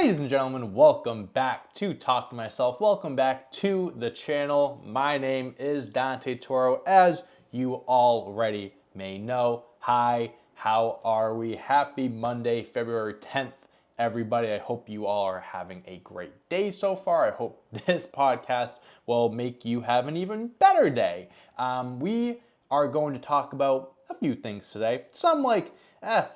Ladies and gentlemen, welcome back to Talk to Myself. Welcome back to the channel. My name is Dante Toro, as you already may know. Hi, how are we? Happy Monday, February 10th, everybody. I hope you all are having a great day so far. I hope this podcast will make you have an even better day. We are going to talk about a few things today.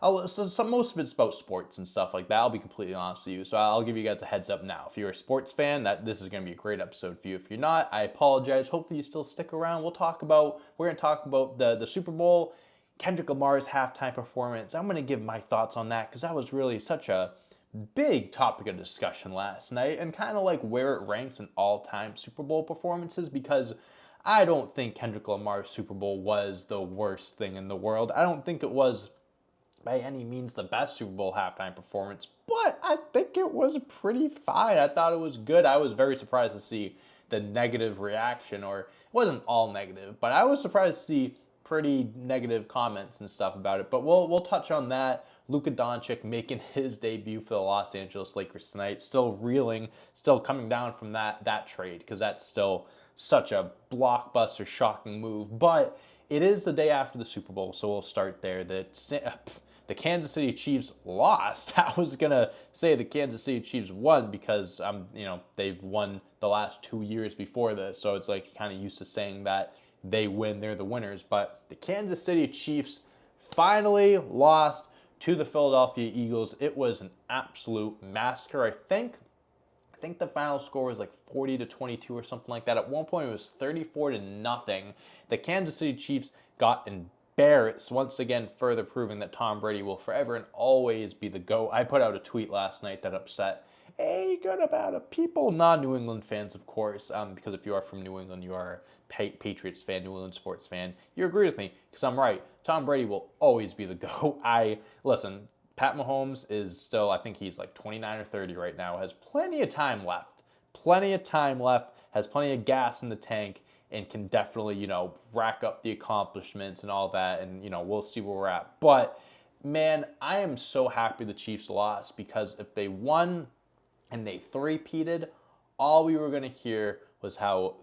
Most of it's about sports and stuff like that. I'll be completely honest with you. So I'll give you guys a heads up now. If you're a sports fan, this is going to be a great episode for you. If you're not, I apologize. Hopefully you still stick around. We're going to talk about the Super Bowl, Kendrick Lamar's halftime performance. I'm going to give my thoughts on that because that was really such a big topic of discussion last night, and kind of like where it ranks in all-time Super Bowl performances, because I don't think Kendrick Lamar's Super Bowl was the worst thing in the world. I don't think it was by any means the best Super Bowl halftime performance, but I think it was pretty fine. I thought it was good. I was very surprised to see the negative reaction, or it wasn't all negative, but I was surprised to see pretty negative comments and stuff about it. But we'll touch on that. Luka Doncic making his debut for the Los Angeles Lakers tonight, still reeling, still coming down from that trade, because that's still such a blockbuster, shocking move. But it is the day after the Super Bowl, so we'll start there. The Kansas City Chiefs lost. I was gonna say the Kansas City Chiefs won because they've won the last 2 years before this, so it's like kind of used to saying that they win, they're the winners. But the Kansas City Chiefs finally lost to the Philadelphia Eagles. It was an absolute massacre. I think the final score was like 40-22 or something like that. At one point, it was 34-0. The Kansas City Chiefs got embarrassed once again, further proving that Tom Brady will forever and always be the GOAT. I put out a tweet last night that upset a good amount of people, non-New England fans, of course, because if you are from New England, you are a Patriots fan, New England sports fan. You agree with me, because I'm right. Tom Brady will always be the GOAT. Listen, Pat Mahomes is still, I think he's like 29 or 30 right now, has plenty of time left, has plenty of gas in the tank, and can definitely, rack up the accomplishments and all that, and, we'll see where we're at. But, man, I am so happy the Chiefs lost, because if they won and they three-peated, all we were going to hear was how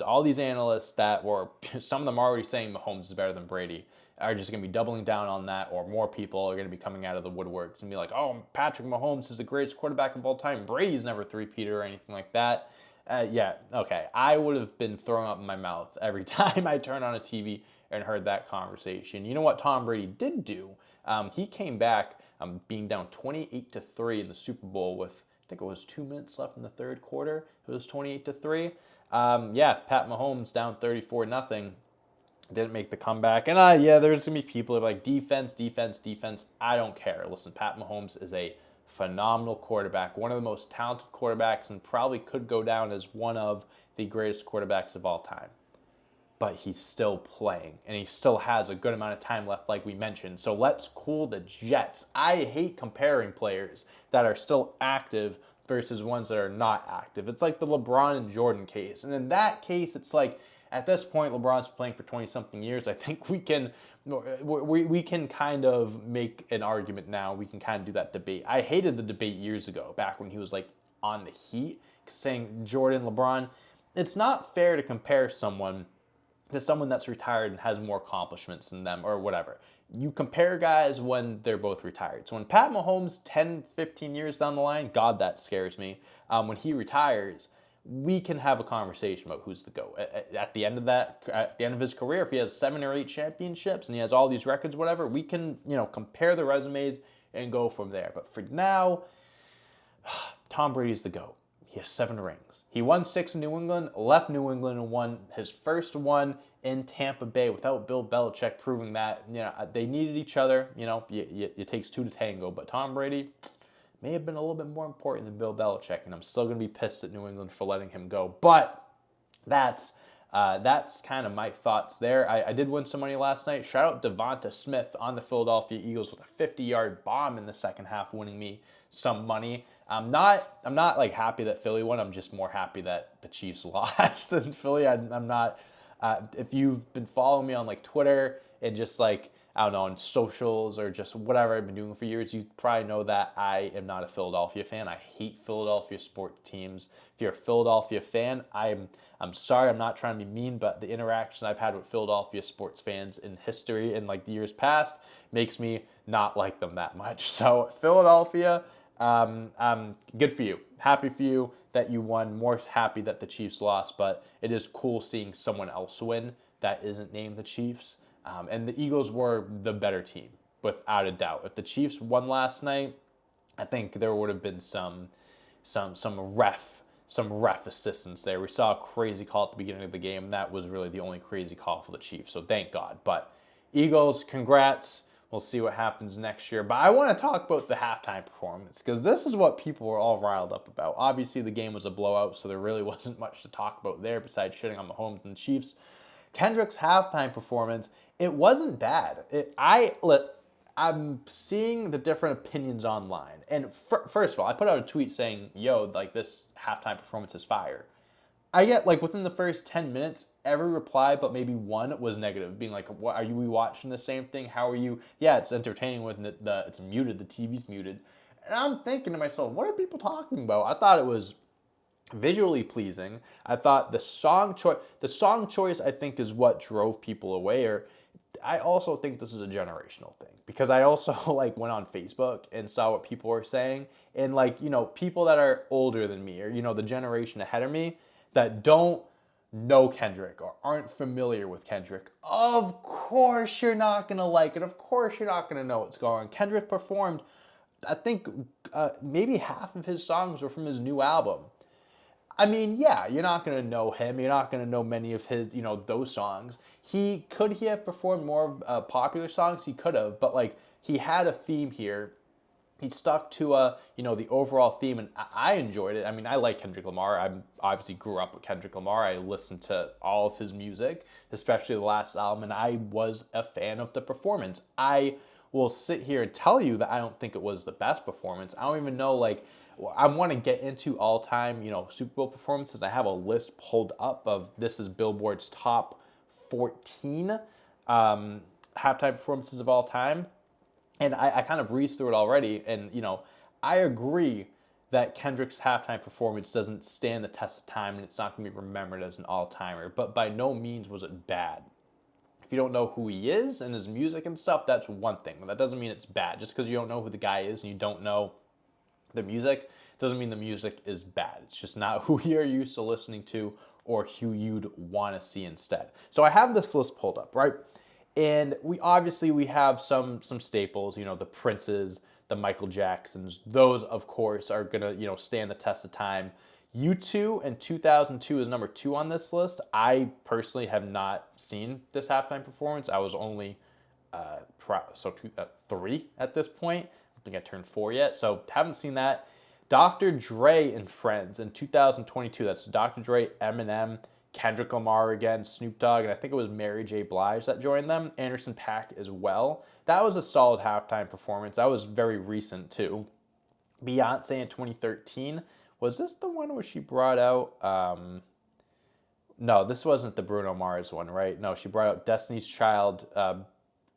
all these analysts that were, some of them already saying Mahomes is better than Brady, are just going to be doubling down on that, or more people are going to be coming out of the woodworks and be like, oh, Patrick Mahomes is the greatest quarterback of all time. Brady's never three-peated or anything like that. Okay. I would have been throwing up in my mouth every time I turned on a TV and heard that conversation. You know what Tom Brady did do? He came back being down 28-3 in the Super Bowl with, I think it was 2 minutes left in the third quarter. It was 28-3. Pat Mahomes down 34-0. Didn't make the comeback. And there's going to be people who are like, defense. I don't care. Listen, Pat Mahomes is a phenomenal quarterback, one of the most talented quarterbacks, and probably could go down as one of the greatest quarterbacks of all time. But he's still playing, and he still has a good amount of time left, like we mentioned. So let's cool the jets. I hate comparing players that are still active versus ones that are not active. It's like the LeBron and Jordan case. And in that case, it's like, at this point, LeBron's playing for 20-something years. I think we can kind of make an argument now. We can kind of do that debate. I hated the debate years ago, back when he was like on the Heat, saying Jordan, LeBron. It's not fair to compare someone to someone that's retired and has more accomplishments than them, or whatever. You compare guys when they're both retired. So when Pat Mahomes, 10, 15 years down the line, God, that scares me. When he retires, we can have a conversation about who's the GOAT. At the end of his career, if he has 7 or 8 championships and he has all these records, whatever, we can, compare the resumes and go from there. But for now, Tom Brady's the GOAT. He has 7 rings. He won 6 in New England, left New England, and won his first one in Tampa Bay without Bill Belichick, proving that, they needed each other. It takes 2 to tango. But Tom Brady may have been a little bit more important than Bill Belichick, and I'm still going to be pissed at New England for letting him go. But that's kind of my thoughts there. I did win some money last night. Shout out Devonta Smith on the Philadelphia Eagles with a 50-yard bomb in the second half, winning me some money. I'm not like happy that Philly won. I'm just more happy that the Chiefs lost. In Philly, I'm not. If you've been following me on like Twitter and just like I don't know, on socials or just whatever I've been doing for years, you probably know that I am not a Philadelphia fan. I hate Philadelphia sports teams. If you're a Philadelphia fan, I'm sorry, I'm not trying to be mean, but the interaction I've had with Philadelphia sports fans in history in like the years past makes me not like them that much. So Philadelphia, good for you. Happy for you that you won. More happy that the Chiefs lost, but it is cool seeing someone else win that isn't named the Chiefs. And the Eagles were the better team, without a doubt. If the Chiefs won last night, I think there would have been some ref assistance there. We saw a crazy call at the beginning of the game, and that was really the only crazy call for the Chiefs. So thank God. But Eagles, congrats. We'll see what happens next year. But I want to talk about the halftime performance because this is what people were all riled up about. Obviously, the game was a blowout, so there really wasn't much to talk about there besides shitting on Mahomes and the Chiefs. Kendrick's halftime performance, it wasn't bad. I'm seeing the different opinions online. And first of all, I put out a tweet saying, yo, like this halftime performance is fire. I get like within the first 10 minutes, every reply but maybe one was negative, being like, "What are we watching the same thing? How are you?" Yeah, it's entertaining when it's muted, the TV's muted, and I'm thinking to myself, what are people talking about? I thought it was visually pleasing. I thought the song choice I think is what drove people away. Or I also think this is a generational thing because I also like went on Facebook and saw what people were saying, and like people that are older than me or the generation ahead of me that don't know Kendrick or aren't familiar with Kendrick, of course you're not gonna like it. Of course you're not gonna know what's going on. Kendrick performed, I think, maybe half of his songs were from his new album. I mean, yeah, you're not gonna know him. You're not gonna know many of his, those songs. Could he have performed more popular songs? He could have, but like he had a theme here. He stuck to the overall theme, and I enjoyed it. I mean, I like Kendrick Lamar. I obviously grew up with Kendrick Lamar. I listened to all of his music, especially the last album, and I was a fan of the performance. I will sit here and tell you that I don't think it was the best performance. I don't even know, like, I want to get into all-time, Super Bowl performances. I have a list pulled up of this is Billboard's top 14 halftime performances of all time. And I kind of breezed through it already. And, I agree that Kendrick's halftime performance doesn't stand the test of time and it's not going to be remembered as an all-timer. But by no means was it bad. If you don't know who he is and his music and stuff, that's one thing. That doesn't mean it's bad. Just because you don't know who the guy is and you don't know the music doesn't mean the music is bad. It's just not who you're used to listening to or who you'd want to see instead. So I have this list pulled up, right? And we have some staples, the Princes, the Michael Jacksons. Those, of course, are gonna stand the test of time. U2 in 2002 is number 2 on this list. I personally have not seen this halftime performance. I was only 3 at this point. I don't think I turned 4 yet, so haven't seen that. Dr. Dre and Friends in 2022. That's Dr. Dre, Eminem, Kendrick Lamar again, Snoop Dogg, and I think it was Mary J. Blige that joined them. Anderson .Paak as well. That was a solid halftime performance. That was very recent too. Beyonce in 2013. Was this the one where she brought out... No, this wasn't the Bruno Mars one, right? No, she brought out Destiny's Child.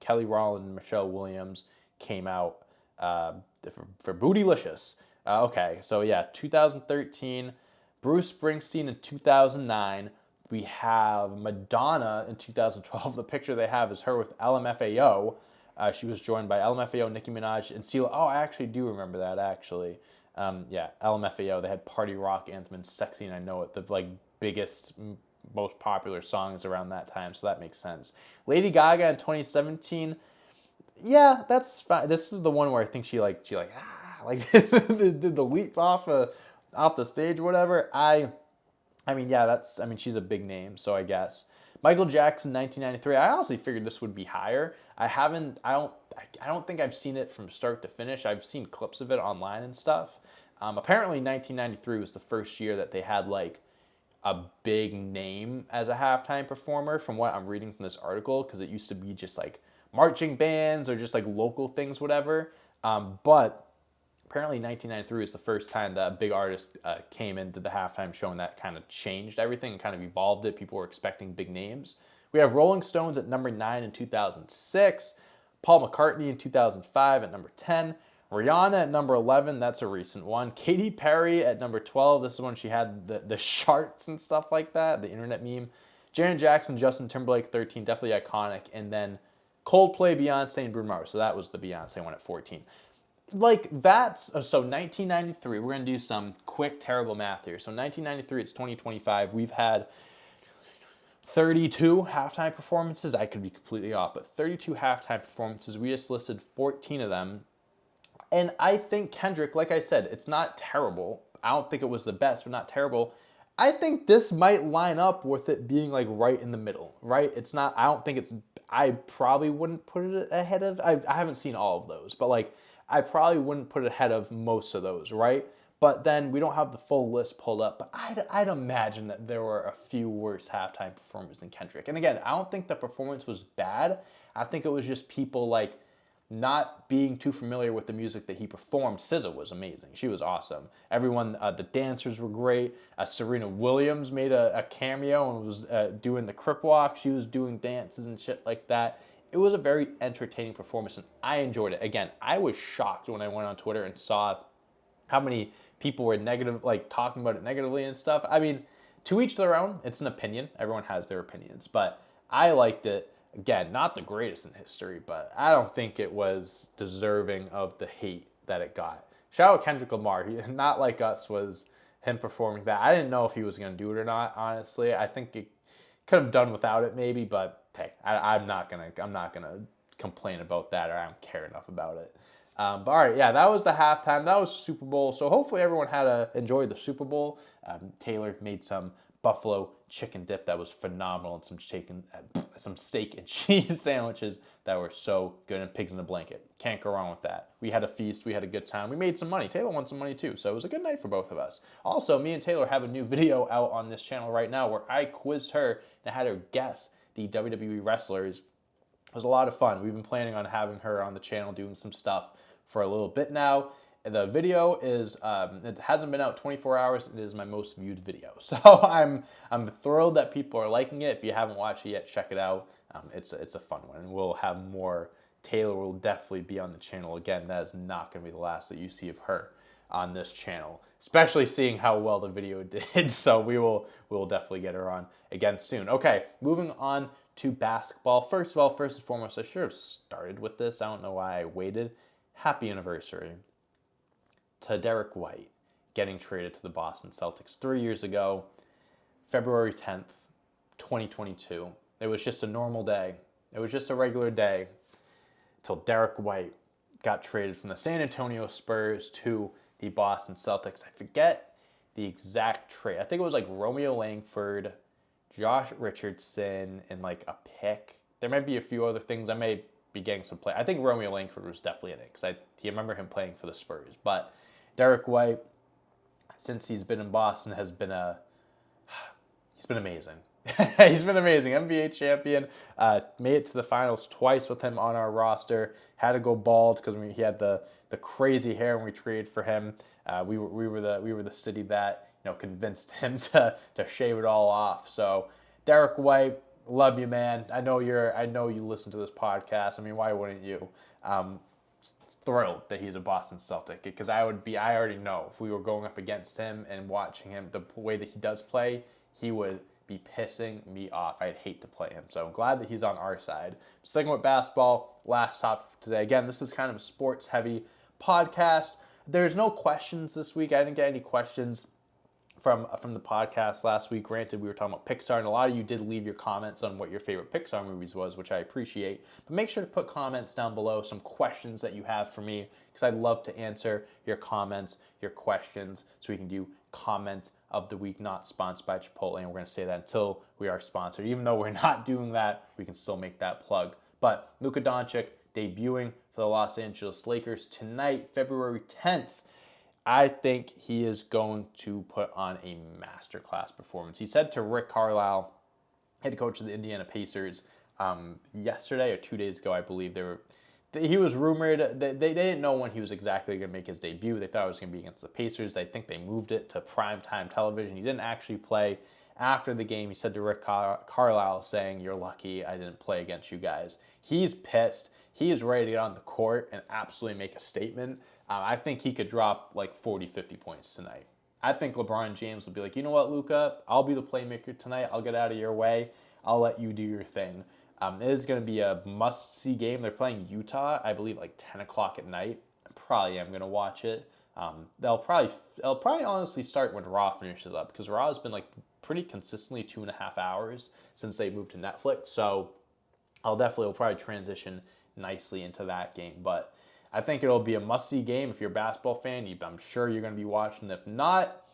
Kelly Rowland and Michelle Williams came out for Bootylicious. Okay, so yeah, 2013. Bruce Springsteen in 2009. We have Madonna in 2012. The picture they have is her with LMFAO. She was joined by LMFAO, Nicki Minaj, and CeeLo. Oh, I actually do remember that, actually. Yeah, LMFAO. They had Party Rock Anthem and Sexy and I Know It. The biggest, most popular songs around that time, so that makes sense. Lady Gaga in 2017. Yeah, that's fine. This is the one where I think she did the leap off the stage or whatever. I mean, yeah, she's a big name, so I guess. Michael Jackson, 1993. I honestly figured this would be higher. I don't think I've seen it from start to finish. I've seen clips of it online and stuff. Apparently 1993 was the first year that they had like a big name as a halftime performer from what I'm reading from this article, because it used to be just like marching bands or just like local things, whatever. But apparently 1993 is the first time that a big artist came into the halftime show, and that kind of changed everything and kind of evolved it. People were expecting big names. We have Rolling Stones at number 9 in 2006. Paul McCartney in 2005 at number 10. Rihanna at number 11, that's a recent one. Katy Perry at number 12, this is when she had the charts and stuff like that, the internet meme. Janet Jackson, Justin Timberlake, 13, definitely iconic. And then Coldplay, Beyonce, and Bruno Mars. So that was the Beyonce one at 14. Like that's, so 1993, we're going to do some quick, terrible math here. So 1993, it's 2025. We've had 32 halftime performances. I could be completely off, but 32 halftime performances. We just listed 14 of them. And I think Kendrick, like I said, it's not terrible. I don't think it was the best, but not terrible. I think this might line up with it being like right in the middle, right? It's not, I don't think it's, I probably wouldn't put it ahead of, I haven't seen all of those, but like, I probably wouldn't put it ahead of most of those, right? But then we don't have the full list pulled up, but I'd imagine that there were a few worse halftime performances than Kendrick. And again, I don't think the performance was bad. I think it was just people like not being too familiar with the music that he performed. SZA was amazing. She was awesome. Everyone, the dancers were great. Serena Williams made a cameo and was doing the crip walk. She was doing dances and shit like that. It was a very entertaining performance, and I enjoyed it. Again, I was shocked when I went on Twitter and saw how many people were negative, like talking about it negatively and stuff. I mean, to each their own. It's an opinion. Everyone has their opinions, but I liked it. Again, not the greatest in history, but I don't think it was deserving of the hate that it got. Shout out Kendrick Lamar. He, Not Like Us was him performing that. I didn't know if he was going to do it or not, honestly. I think it could have done without it maybe, but hey, I'm not gonna complain about that, or I don't care enough about it. But all right, yeah, that was the halftime. That was Super Bowl. So hopefully everyone enjoyed the Super Bowl. Taylor made some buffalo chicken dip that was phenomenal, and some steak and cheese sandwiches that were so good, and pigs in a blanket. Can't go wrong with that. We had a feast. We had a good time. We made some money. Taylor won some money too, so it was a good night for both of us. Also, me and Taylor have a new video out on this channel right now where I quizzed her and had her guess the WWE wrestlers. It was a lot of fun. We've been planning on having her on the channel doing some stuff for a little bit now. The video is, it hasn't been out 24 hours. It is my most viewed video. So I'm thrilled that people are liking it. If you haven't watched it yet, check it out. It's a fun one. And we'll have more. Taylor will definitely be on the channel again. That is not going to be the last that you see of her on this channel, especially seeing how well the video did. So we will definitely get her on again soon. Okay, moving on to basketball. First of all, first and foremost, I should have started with this. I don't know why I waited. Happy anniversary to Derek White getting traded to the Boston Celtics 3 years ago, February 10th, 2022. It was just a normal day. It was just a regular day till Derek White got traded from the San Antonio Spurs to the Boston Celtics. I forget the exact trade. I think it was like Romeo Langford, Josh Richardson, and like a pick. There might be a few other things. I may be getting some play. I think Romeo Langford was definitely in it because I remember him playing for the Spurs. But Derek White, since he's been in Boston, he's been amazing. He's been amazing. NBA champion. Made it to the finals twice with him on our roster. Had to go bald because he had the crazy hair when we traded for him. We were the city that convinced him to shave it all off. So Derek White, love you, man. I know you listen to this podcast. I mean, why wouldn't you? Thrilled that he's a Boston Celtic, because I already know if we were going up against him and watching him the way that he does play, he would be pissing me off. I'd hate to play him. So I'm glad that he's on our side. Sticking with basketball, last topic for today. Again, this is kind of a sports heavy podcast. There's no questions this week. I didn't get any questions from the podcast last week. Granted, we were talking about Pixar, and a lot of you did leave your comments on what your favorite Pixar movies was, which I appreciate. But make sure to put comments down below, some questions that you have for me, because I'd love to answer your comments, your questions, so we can do comment of the week, not sponsored by Chipotle. And we're going to say that until we are sponsored. Even though we're not doing that, we can still make that plug. But Luka Doncic debuting for the Los Angeles Lakers tonight, February 10th. I think he is going to put on a masterclass performance. He said to Rick Carlisle, head coach of the Indiana Pacers, yesterday or 2 days ago, I believe, he was rumored. They didn't know when he was exactly going to make his debut. They thought it was going to be against the Pacers. I think they moved it to primetime television. He didn't actually play. After the game, he said to Rick Carlisle, saying, "You're lucky I didn't play against you guys." He's pissed. he is ready to get on the court and absolutely make a statement. I think he could drop like 40, 50 points tonight. I think LeBron James will be like, you know what, Luka, I'll be the playmaker tonight. I'll get out of your way. I'll let you do your thing. It is going to be a must-see game. They're playing Utah, I believe, like 10 o'clock at night. I probably am going to watch it. They'll probably honestly start when Raw finishes up, because Raw has been like pretty consistently 2.5 hours since they moved to Netflix. So will probably transition nicely into that game. But I think it'll be a must-see game. If you're a basketball fan, I'm sure you're going to be watching. If not,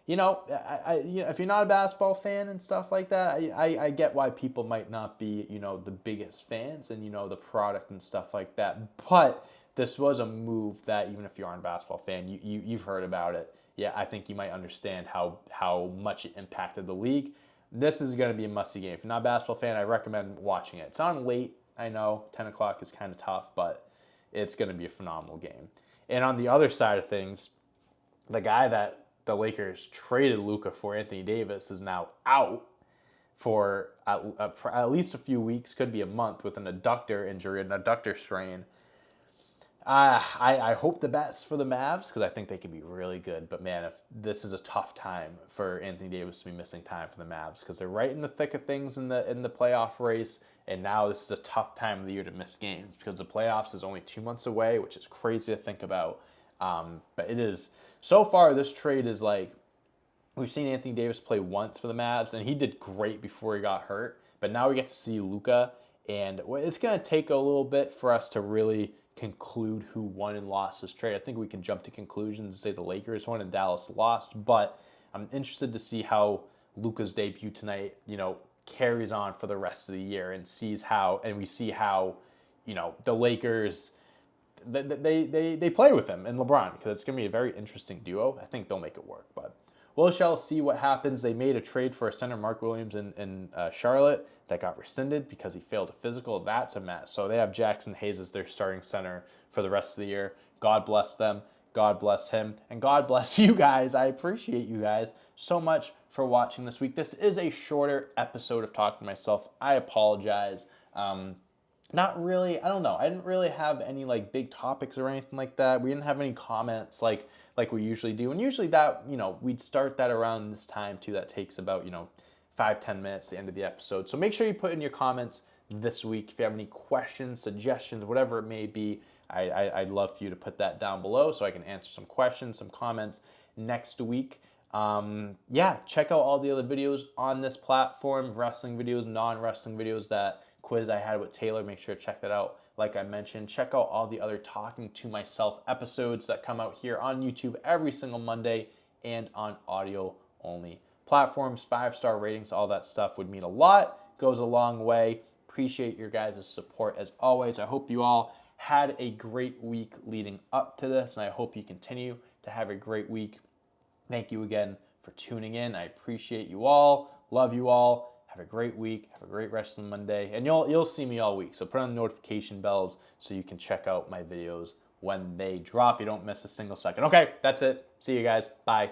if you're not a basketball fan and stuff like that, I get why people might not be, the biggest fans and, the product and stuff like that. But this was a move that even if you aren't a basketball fan, you've heard about it. Yeah, I think you might understand how much it impacted the league. This is going to be a must-see game. If you're not a basketball fan, I recommend watching it. It's on late, I know. 10 o'clock is kind of tough, but it's going to be a phenomenal game. And on the other side of things, the guy that the Lakers traded Luka for, Anthony Davis, is now out for at least a few weeks, could be a month, with an adductor injury, an adductor strain. I hope the best for the Mavs, because I think they could be really good. But man, if this is a tough time for Anthony Davis to be missing time for the Mavs, because they're right in the thick of things in the playoff race, and now this is a tough time of the year to miss games, because the playoffs is only 2 months away, which is crazy to think about. But it is, so far this trade is like, we've seen Anthony Davis play once for the Mavs, and he did great before he got hurt. But now we get to see Luka, and it's going to take a little bit for us to really conclude who won and lost this trade. I think we can jump to conclusions and say the Lakers won and Dallas lost, but I'm interested to see how Luka's debut tonight, carries on for the rest of the year, and we see how, the Lakers, they play with him and LeBron, because it's going to be a very interesting duo. I think they'll make it work, but we shall see what happens. They made a trade for a center, Mark Williams, in Charlotte, that got rescinded because he failed a physical. That's a mess. So they have Jackson Hayes as their starting center for the rest of the year. God bless them. God bless him. And God bless you guys. I appreciate you guys so much for watching this week. This is a shorter episode of Talking to Myself. I apologize. Not really. I don't know. I didn't really have any big topics or anything like that. We didn't have any comments like we usually do. And usually that, we'd start that around this time too. That takes about, 5-10 minutes, the end of the episode. So make sure you put in your comments this week. If you have any questions, suggestions, whatever it may be, I'd love for you to put that down below so I can answer some questions, some comments next week. Check out all the other videos on this platform, wrestling videos, non-wrestling videos, that quiz I had with Taylor. Make sure to check that out. Like I mentioned, check out all the other Talking to Myself episodes that come out here on YouTube every single Monday and on audio only platforms. 5-star ratings, all that stuff would mean a lot, goes a long way. Appreciate your guys' support as always. I hope you all had a great week leading up to this, and I hope you continue to have a great week. Thank you again for tuning in. I appreciate you all. Love you all. Have a great week. Have a great rest of the Monday. And you'll see me all week. So put on the notification bells so you can check out my videos when they drop. You don't miss a single second. Okay, that's it. See you guys. Bye.